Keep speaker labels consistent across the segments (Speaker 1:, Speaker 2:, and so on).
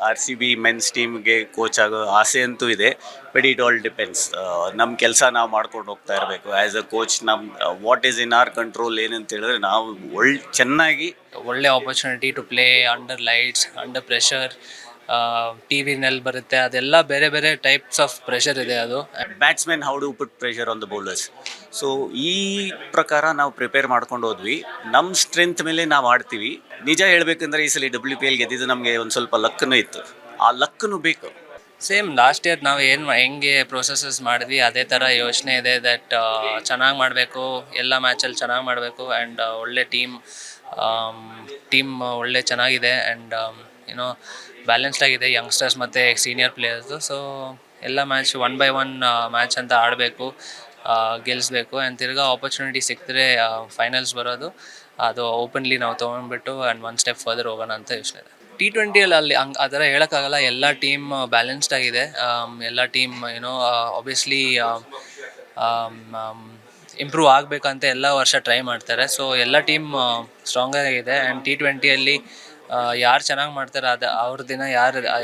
Speaker 1: RCB men's ಟೀಮ್ಗೆ coach ಆಗೋ ಆಸೆ ಅಂತೂ ಇದೆ. But it all depends. ನಮ್ಮ ಕೆಲಸ ನಾವು ಮಾಡ್ಕೊಂಡು ಹೋಗ್ತಾ ಇರಬೇಕು. ಆ್ಯಸ್ ಅ ಕೋಚ್ ನಮ್ಮ what is in our control ಏನಂತ ಹೇಳಿದ್ರೆ ನಾವು ಚೆನ್ನಾಗಿ
Speaker 2: ಒಳ್ಳೆ opportunity to play under lights, under pressure, ಟಿ ವಿನಲ್ಲಿ ಬರುತ್ತೆ, ಅದೆಲ್ಲ ಬೇರೆ ಬೇರೆ ಟೈಪ್ಸ್ ಆಫ್ ಪ್ರೆಷರ್ ಇದೆ. ಅದು
Speaker 1: batsman how do put pressure on the bowlers. So ಈ ಪ್ರಕಾರ ನಾವು ಪ್ರಿಪೇರ್ ಮಾಡ್ಕೊಂಡು ಹೋದ್ವಿ. ನಮ್ಮ ಸ್ಟ್ರೆಂತ್ ಮೇಲೆ ನಾವು ಆಡ್ತೀವಿ. ನಿಜ ಹೇಳ್ಬೇಕಂದ್ರೆ ಈ ಸಲ WPL ಗೆದ್ದಿದ್ದು ನಮಗೆ ಒಂದು ಸ್ವಲ್ಪ ಲಕ್ಕನೂ ಇತ್ತು. ಆ ಲಕ್ಕನೂ ಬೇಕು.
Speaker 2: ಸೇಮ್ ಲಾಸ್ಟ್ ಇಯರ್ ನಾವು ಹೆಂಗೆ ಪ್ರೊಸೆಸಸ್ ಮಾಡಿದ್ವಿ ಅದೇ ಥರ ಯೋಚನೆ ಇದೆ. ದಟ್ ಚೆನ್ನಾಗಿ ಮಾಡಬೇಕು, ಎಲ್ಲ ಮ್ಯಾಚಲ್ಲಿ ಚೆನ್ನಾಗಿ ಮಾಡಬೇಕು. ಆ್ಯಂಡ್ ಒಳ್ಳೆ ಟೀಮ್ ಒಳ್ಳೆ ಚೆನ್ನಾಗಿದೆ. ಆ್ಯಂಡ್ ಏನೋ ಬ್ಯಾಲೆನ್ಸ್ಡ್ ಆಗಿದೆ ಯಂಗ್ಸ್ಟರ್ಸ್ ಮತ್ತು ಸೀನಿಯರ್ ಪ್ಲೇಯರ್ಸು. ಸೊ ಎಲ್ಲ ಮ್ಯಾಚ್ 1 by 1 ಮ್ಯಾಚ್ ಅಂತ ಆಡಬೇಕು, ಗೆಲ್ಲಿಸ್ಬೇಕು. ಆ್ಯಂಡ್ ತಿರ್ಗಾ ಆಪರ್ಚುನಿಟಿ ಸಿಕ್ಕಿದ್ರೆ ಫೈನಲ್ಸ್ ಬರೋದು, ಅದು ಓಪನ್ಲಿ ನಾವು ತೊಗೊಂಡ್ಬಿಟ್ಟು ಆ್ಯಂಡ್ 1 ಸ್ಟೆಪ್ ಫರ್ದರ್ ಹೋಗೋಣ ಅಂತ ಯೋಚನೆ ಇದೆ. T20 ಅಲ್ಲಿ ಆ ಥರ ಹೇಳೋಕ್ಕಾಗಲ್ಲ. ಎಲ್ಲ ಟೀಮ್ ಬ್ಯಾಲೆನ್ಸ್ಡ್ ಆಗಿದೆ. ಎಲ್ಲ ಟೀಮ್ ಆಬ್ವಿಯಸ್ಲಿ ಇಂಪ್ರೂವ್ ಆಗಬೇಕಂತ ಎಲ್ಲ ವರ್ಷ ಟ್ರೈ ಮಾಡ್ತಾರೆ. ಸೊ ಎಲ್ಲ ಟೀಮ್ ಸ್ಟ್ರಾಂಗಾಗಿದೆ. ಆ್ಯಂಡ್ T20 ಯಾರು ಚೆನ್ನಾಗಿ ಮಾಡ್ತಾರೆ ಅದು ಅವ್ರ ದಿನ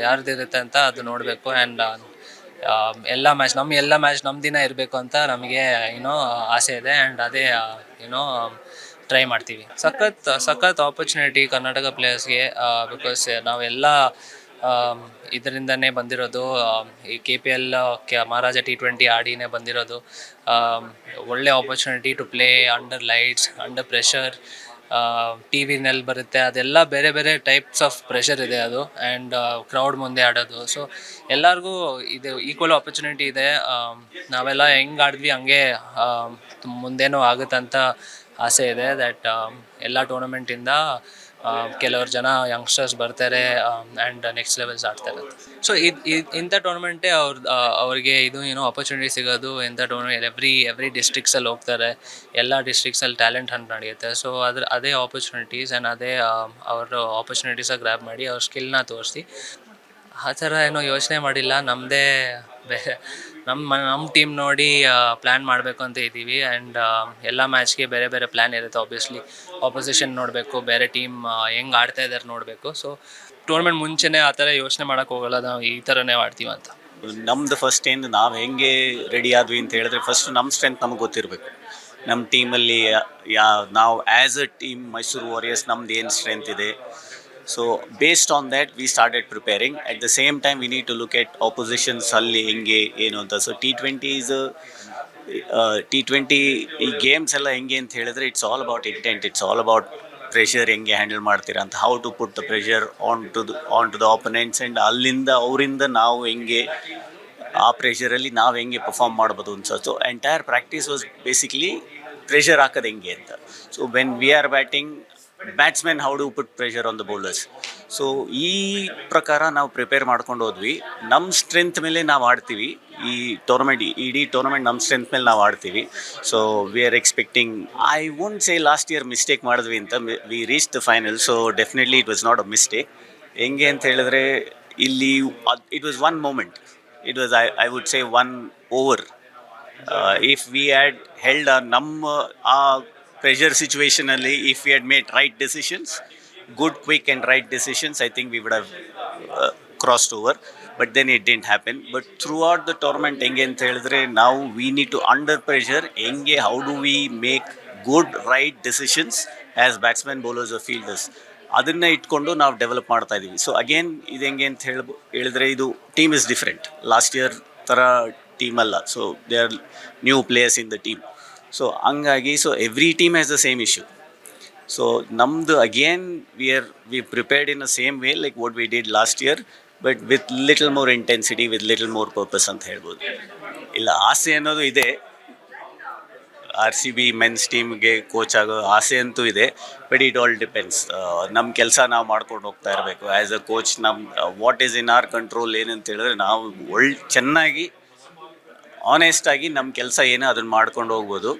Speaker 2: ಯಾರ್ದಿರುತ್ತೆ ಅಂತ ಅದು ನೋಡಬೇಕು. ಆ್ಯಂಡ್ ಎಲ್ಲ ಮ್ಯಾಚ್ ನಮ್ಮ ದಿನ ಇರಬೇಕು ಅಂತ ನಮಗೆ ಆಸೆ ಇದೆ. ಆ್ಯಂಡ್ ಅದೇ ಟ್ರೈ ಮಾಡ್ತೀವಿ. ಸಖತ್ ಆಪರ್ಚುನಿಟಿ ಕರ್ನಾಟಕ ಪ್ಲೇಯರ್ಸ್ಗೆ. ಬಿಕಾಸ್ ನಾವೆಲ್ಲ ಇದರಿಂದನೇ ಬಂದಿರೋದು. ಈ KPL ಮಹಾರಾಜ T20 ಆಡಿನೇ ಬಂದಿರೋದು. ಒಳ್ಳೆ opportunity to play under lights, under pressure, ಟಿ ವಿನಲ್ಲಿ ಬರುತ್ತೆ, ಅದೆಲ್ಲ ಬೇರೆ ಬೇರೆ ಟೈಪ್ಸ್ ಆಫ್ ಪ್ರೆಷರ್ ಇದೆ. ಅದು ಆ್ಯಂಡ್ ಕ್ರೌಡ್ ಮುಂದೆ ಆಡೋದು. ಸೊ ಎಲ್ಲರಿಗೂ ಇದು ಈಕ್ವಲ್ ಆಪರ್ಚುನಿಟಿ ಇದೆ. ನಾವೆಲ್ಲ ಹೆಂಗೆ ಆಡಿದ್ವಿ ಹಂಗೆ ಮುಂದೇನೂ ಆಗುತ್ತಂತ ಆಸೆ ಇದೆ. ದಟ್ ಎಲ್ಲ ಟೂರ್ನಮೆಂಟಿಂದ ಕೆಲವರು ಜನ ಯಂಗ್ಸ್ಟರ್ಸ್ ಬರ್ತಾರೆ ಆ್ಯಂಡ್ ನೆಕ್ಸ್ಟ್ ಲೆವೆಲ್ಸ್ ಆಡ್ತಾರೆ. ಸೊ ಇಂಥ ಟೂರ್ನಮೆಂಟೇ ಅವ್ರಿಗೆ ಆಪರ್ಚುನಿಟಿ ಸಿಗೋದು. ಇಂಥ ಟೂರ್ನಮೆಂಟ್ ಎವ್ರಿ ಡಿಸ್ಟ್ರಿಕ್ಸಲ್ಲಿ ಹೋಗ್ತಾರೆ. ಎಲ್ಲ ಡಿಸ್ಟ್ರಿಕ್ಸಲ್ಲಿ ಟ್ಯಾಲೆಂಟ್ ಹಂಟ್ ನಡೆಯುತ್ತೆ. ಸೊ ಅದೇ ಆಪರ್ಚುನಿಟೀಸ್ ಆ್ಯಂಡ್ ಅದೇ ಅವ್ರ ಆಪರ್ಚುನಿಟೀಸಾಗಿ ಗ್ರ್ಯಾಬ್ ಮಾಡಿ ಅವ್ರ ಸ್ಕಿಲ್ನ ತೋರಿಸಿ ಆ ಥರ ಏನೋ ಯೋಚನೆ ಮಾಡಿಲ್ಲ. ನಮ್ಮದೇ ನಮ್ಮ ಟೀಮ್ ನೋಡಿ ಪ್ಲ್ಯಾನ್ ಮಾಡಬೇಕು ಅಂತ ಇದ್ದೀವಿ. ಆ್ಯಂಡ್ ಎಲ್ಲ ಮ್ಯಾಚ್ಗೆ ಬೇರೆ ಬೇರೆ ಪ್ಲ್ಯಾನ್ ಇರುತ್ತೆ. ಆಬ್ವಿಯಸ್ಲಿ ಆಪೋಸಿಷನ್ ನೋಡಬೇಕು, ಬೇರೆ ಟೀಮ್ ಹೆಂಗೆ ಆಡ್ತಾ ಇದ್ದಾರೆ ನೋಡಬೇಕು. ಸೊ ಟೂರ್ನಮೆಂಟ್ ಮುಂಚೆನೇ ಆ ಥರ ಯೋಚನೆ ಮಾಡೋಕ್ಕೆ ಹೋಗಲ್ಲ, ನಾವು ಈ ಥರನೇ ಆಡ್ತೀವಿ ಅಂತ.
Speaker 1: ನಮ್ದು ಫಸ್ಟ್ ಏನು ನಾವು ಹೆಂಗೆ ರೆಡಿ ಆದ್ವಿ ಅಂತ ಹೇಳಿದ್ರೆ ಫಸ್ಟ್ ನಮ್ಮ ಸ್ಟ್ರೆಂತ್ ನಮಗೆ ಗೊತ್ತಿರಬೇಕು. ನಮ್ಮ ಟೀಮಲ್ಲಿ ನಾವು as a team Mysuru Warriors ನಮ್ದು ಏನು ಸ್ಟ್ರೆಂತ್ ಇದೆ. So based on that we started preparing. At the same time we need to look at oppositions ಅಲ್ಲಿ ಹೆಂಗೆ ಏನು ಅಂತ. ಸೊ T20 ಈ ಗೇಮ್ಸ್ ಎಲ್ಲ ಹೆಂಗೆ ಅಂತ ಹೇಳಿದ್ರೆ it's all about intent. It's all about pressure ಹೆಂಗೆ ಹ್ಯಾಂಡಲ್ ಮಾಡ್ತೀರಾ ಅಂತ, how to put the pressure on to the opponents. And ಅವರಿಂದ ನಾವು ಹೆಂಗೆ ಆ ಪ್ರೆಷರಲ್ಲಿ ನಾವು ಹೆಂಗೆ ಪರ್ಫಾರ್ಮ್ ಮಾಡ್ಬೋದು ಅಂತ. So entire practice was basically pressure ಹಾಕೋದು ಹೆಂಗೆ ಅಂತ. So when we are batsman how do put pressure on the bowlers. So ಈ ಪ್ರಕಾರ ನಾವು ಪ್ರಿಪೇರ್ ಮಾಡ್ಕೊಂಡು ಹೋದ್ವಿ. ನಮ್ಮ ಸ್ಟ್ರೆಂತ್ ಮೇಲೆ ನಾವು ಆಡ್ತೀವಿ. ಇಡೀ ಟೂರ್ನಮೆಂಟ್ ನಮ್ಮ ಸ್ಟ್ರೆಂತ್ ಮೇಲೆ ನಾವು ಆಡ್ತೀವಿ. So we are expecting, I won't say last year mistake ಮಾಡಿದ್ವಿ ಅಂತ. We reach the final. So definitely it was not a mistake. ಹೆಂಗೆ ಅಂತ ಹೇಳಿದ್ರೆ ಇಲ್ಲಿ it was one moment. It was, I would say, one over. If we had held pressure situation, if we had made right decisions, good, quick and right decisions, I think we would have crossed over. But then it didn't happen. But throughout the tournament, now we need to under pressure, how do we make good, right decisions as batsmen, bowlers or fielders. ಅದನ್ನು ಇಟ್ಕೊಂಡು ನಾವು develop ಮಾಡ್ತಾ ಇದ್ದೀವಿ. So again ಇದು ಹೆಂಗೆ ಅಂತ ಹೇಳಿದ್ರೆ ಇದು team is different. Last year ಥರ ಟೀಮ್ ಅಲ್ಲ. So they are new players in the team. So ಹಂಗಾಗಿ every team has the same issue. So ನಮ್ಮದು again we prepared in a same way like what we did last year, but with little more intensity, with little more purpose ಅಂತ ಹೇಳ್ಬೋದು. ಇಲ್ಲ, ಆಸೆ ಅನ್ನೋದು ಇದೆ. RCB men's ಟೀಮ್ಗೆ coach ಆಗೋ ಆಸೆ ಅಂತೂ ಇದೆ. But it all depends. ನಮ್ಮ ಕೆಲಸ ನಾವು ಮಾಡ್ಕೊಂಡು ಹೋಗ್ತಾ ಇರಬೇಕು. As a coach what is in our control ಏನಂತ ಹೇಳಿದ್ರೆ ನಾವು ಚೆನ್ನಾಗಿ ಆನೆಸ್ಟಾಗಿ ನಮ್ಮ ಕೆಲಸ ಏನೋ ಅದನ್ನು ಮಾಡ್ಕೊಂಡು ಹೋಗ್ಬೋದು.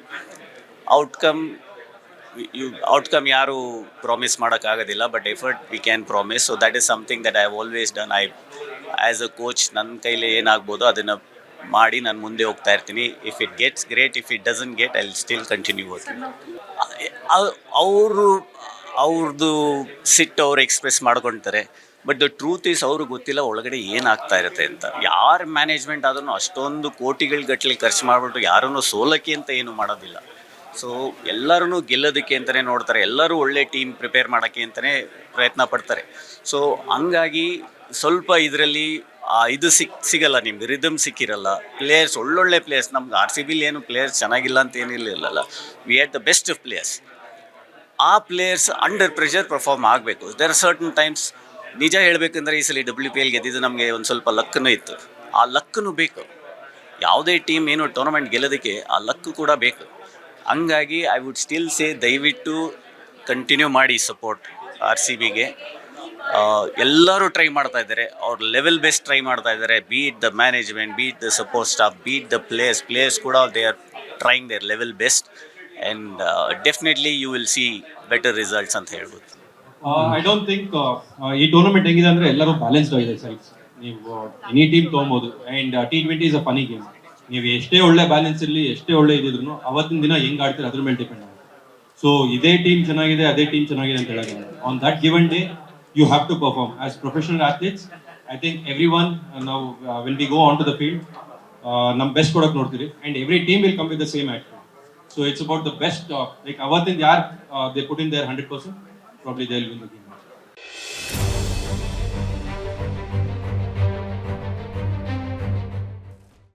Speaker 1: ಔಟ್ಕಮ್ ಯಾರು ಪ್ರಾಮಿಸ್ ಮಾಡೋಕ್ಕಾಗೋದಿಲ್ಲ, but effort we can promise. So that is something that I have always done. As a coach ನನ್ನ ಕೈಲಿ ಏನಾಗ್ಬೋದು ಅದನ್ನು ಮಾಡಿ ನಾನು ಮುಂದೆ ಹೋಗ್ತಾ ಇರ್ತೀನಿ. If it gets great, if it doesn't get, I will still continue working. ಅವ್ರದ್ದು ಸಿಟ್ಟು ಅವ್ರು ಎಕ್ಸ್ಪ್ರೆಸ್ ಮಾಡ್ಕೊಳ್ತಾರೆ. ಬಟ್ ದ ಟ್ರೂತ್ ಈಸ್ ಅವ್ರಿಗೆ ಗೊತ್ತಿಲ್ಲ ಒಳಗಡೆ ಏನಾಗ್ತಾ ಇರುತ್ತೆ ಅಂತ. ಯಾರ ಮ್ಯಾನೇಜ್ಮೆಂಟ್ ಆದ್ರೂ ಅಷ್ಟೊಂದು ಕೋಟಿಗಳ ಗಟ್ಟಲೆ ಖರ್ಚು ಮಾಡಿಬಿಟ್ಟು ಯಾರನ್ನೂ ಸೋಲಕ್ಕೆ ಅಂತ ಏನು ಮಾಡೋದಿಲ್ಲ. ಸೊ ಎಲ್ಲರೂ ಗೆಲ್ಲೋದಕ್ಕೆ ಅಂತಲೇ ನೋಡ್ತಾರೆ, ಎಲ್ಲರೂ ಒಳ್ಳೆ ಟೀಮ್ ಪ್ರಿಪೇರ್ ಮಾಡೋಕ್ಕೆ ಅಂತಲೇ ಪ್ರಯತ್ನ ಪಡ್ತಾರೆ. ಸೊ ಹಂಗಾಗಿ ಸ್ವಲ್ಪ ಇದರಲ್ಲಿ ಇದು ಸಿಗಲ್ಲ, ನಿಮ್ಗೆ ರಿದಮ್ ಸಿಕ್ಕಿರಲ್ಲ. ಪ್ಲೇಯರ್ಸ್ ಒಳ್ಳೊಳ್ಳೆ ಪ್ಲೇಯರ್ಸ್, ನಮ್ಗೆ ಆರ್ ಸಿ ಬಿಲಿ ಏನು ಪ್ಲೇಯರ್ಸ್ ಚೆನ್ನಾಗಿಲ್ಲ ಅಂತ ಏನಿಲ್ಲ, we had the best players. ಆ ಪ್ಲೇಯರ್ಸ್ ಅಂಡರ್ ಪ್ರೆಷರ್ ಪರ್ಫಾರ್ಮ್ ಆಗಬೇಕು. ದೇರ್ ಆರ್ ಸರ್ಟನ್ ಟೈಮ್ಸ್, ನಿಜ ಹೇಳಬೇಕಂದ್ರೆ ಈ ಸಲ WPL ಗೆದ್ದಿದ್ದು ನಮಗೆ ಒಂದು ಸ್ವಲ್ಪ ಲಕ್ಕೂ ಇತ್ತು. ಆ ಲಕ್ಕೂ ಬೇಕು, ಯಾವುದೇ ಟೀಮ್ ಏನು ಟೂರ್ನಮೆಂಟ್ ಗೆಲ್ಲೋದಕ್ಕೆ ಆ ಲಕ್ಕು ಕೂಡ ಬೇಕು. ಹಂಗಾಗಿ ಐ ವುಡ್ ಸ್ಟಿಲ್ ಸೇ ದಯವಿಟ್ಟು ಕಂಟಿನ್ಯೂ ಮಾಡಿ ಸಪೋರ್ಟ್ ಆರ್ ಸಿ ಬಿಗೆ. ಎಲ್ಲರೂ ಟ್ರೈ ಮಾಡ್ತಾ ಇದ್ದಾರೆ, ಅವ್ರ ಲೆವೆಲ್ ಬೆಸ್ಟ್ ಟ್ರೈ ಮಾಡ್ತಾ ಇದ್ದಾರೆ. Be it the management, be it the support staff, be it the players ಕೂಡ they are trying their level best and definitely you will see better results ಅಂತ ಹೇಳ್ಬೋದು.
Speaker 3: ಐ ಡೋಂಟ್ ಥಿಂಕ್ ಈ ಟೂರ್ನಮೆಂಟ್ ಹೆಂಗಿದೆ ಅಂದ್ರೆ ಎಲ್ಲರೂ ಬ್ಯಾಲೆನ್ಸ್ಡ್ ಆಗಿದೆ ಸೈಡ್ಸ್. ನೀವು ಎನಿ ಟೀಮ್ ತೊಗೊಬೋದು. And T20 is a funny game. ನೀವು ಎಷ್ಟೇ ಒಳ್ಳೆ ಬ್ಯಾಲೆನ್ಸ್ ಇರಲಿ, ಎಷ್ಟೇ ಒಳ್ಳೆ ಇದ್ರೂ ಅವತ್ತಿನ ದಿನ ಹೆಂಗ್ ಆಡ್ತೀರಿ ಅದ್ರ ಮೇಲೆ ಡಿಪೆಂಡ್ ಆಗುತ್ತೆ. ಸೊ ಇದೇ ಟೀಮ್ ಚೆನ್ನಾಗಿದೆ, ಅದೇ ಟೀಮ್ ಚೆನ್ನಾಗಿದೆ ಅಂತ ಹೇಳೋದಿಲ್ಲ. On that given day you have to perform as professional athletes. I think every one ನಾವು will be go on to the field, ನಮ್ಮ ಬೆಸ್ಟ್ ಕೊಡೋಕೆ ನೋಡ್ತೀರಿ. And every team will come with the same act. So it's about the best. Like ಅವತ್ತಿಂದ ಯಾರು they put in their 100%, probably they will win the game.